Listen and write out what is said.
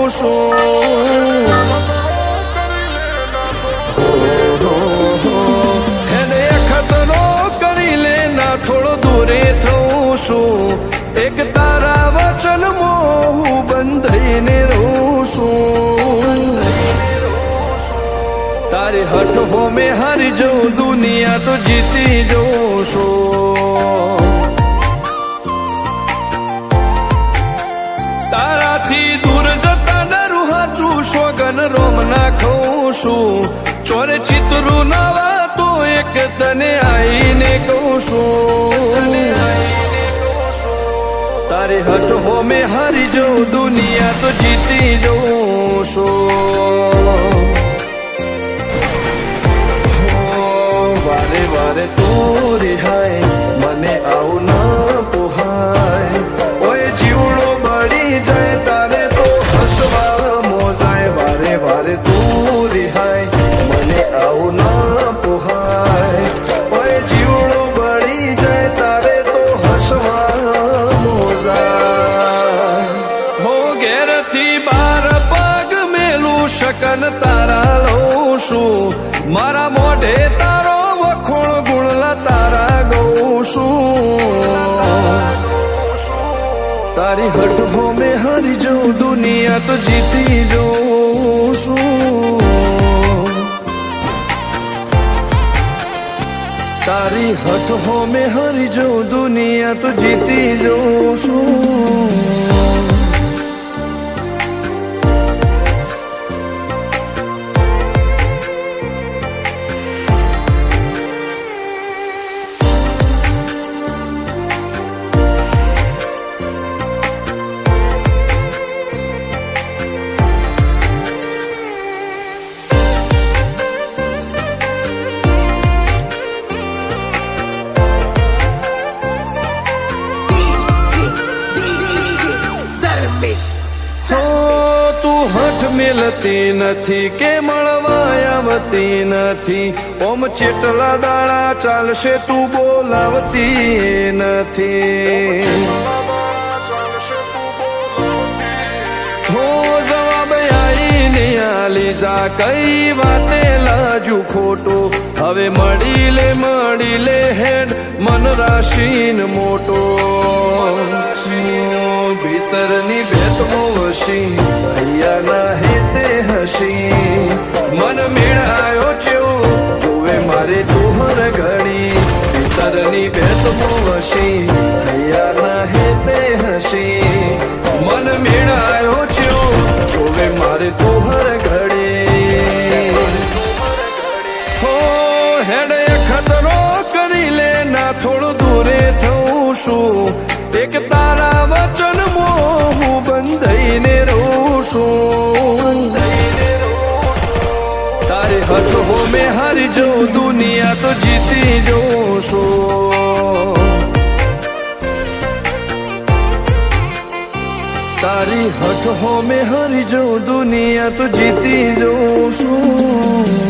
છું એને ખતરો કરી લે ના થોડો દૂરે થઉં છું એક તારા વચનમાં હું બંધાઈને રહું છું તારી હઠ હો મેં હારી જઉં દુનિયા તો જીતી જઉં છું તારાથી દૂર જતા ડરું હાચું સોગન રોમ નાખું છું ચોરે ચિતરું નવા તો એક તને આઈને કહું છું તારી હઠ હો મેં હારી જઉં દુનિયા તો જીતી જઉં છું વારે વારે તું રિહાય મને આવું ના પોહાય ઓય જીવડો બળી જાય તારે તો હસવા મોજાય વારે વારે તું રિહાય મને આવું ના પોહાય ઓય જીવડો બળી જાય તારે તો હસવા મોજાય હો ઘેરથી બાર પગ મેલું શકન તારા લઉં છું મારા મોઢે તારો વખોણ ગુણલા તારા ગઉં છું તારી હઠ હો મેં હારી જઉં દુનિયા તો જીતી જઉં છું તારી હઠ હો મેં હારી જઉં દુનિયા તો જીતી જઉં છું મિલતી નથી કે મળવા આવતી નથી ઓમ ચેટલા દાડા ચાલશે તું બોલાવતી નથી હો જવાબ આઈને આલી જા કઈ વાતે લાજુ ખોટો હવે મળી લે હેડ મન રાશીન મોટો ભીતરની ભેતમો વસી ભૈયા ના હેતે હસી મન મેળાયો છો જોવે મારે તુહર ઘડી ભીતરની ભેતમો વસી ભૈયા ના હેતે હસી મન મેળાયો છો જોવે મારે તુહર ઘડી હો હેડે ખતરો કરી લે ના થોડું દૂરે થઉં છું એક તારા વચનમાં હું બંધાઈને રહું છું તારી હઠ હો મેં હારી જઉં દુનિયા તો જીતી જઉં છું તારી હઠ હો મેં હારી જઉં દુનિયા તો જીતી જઉં છું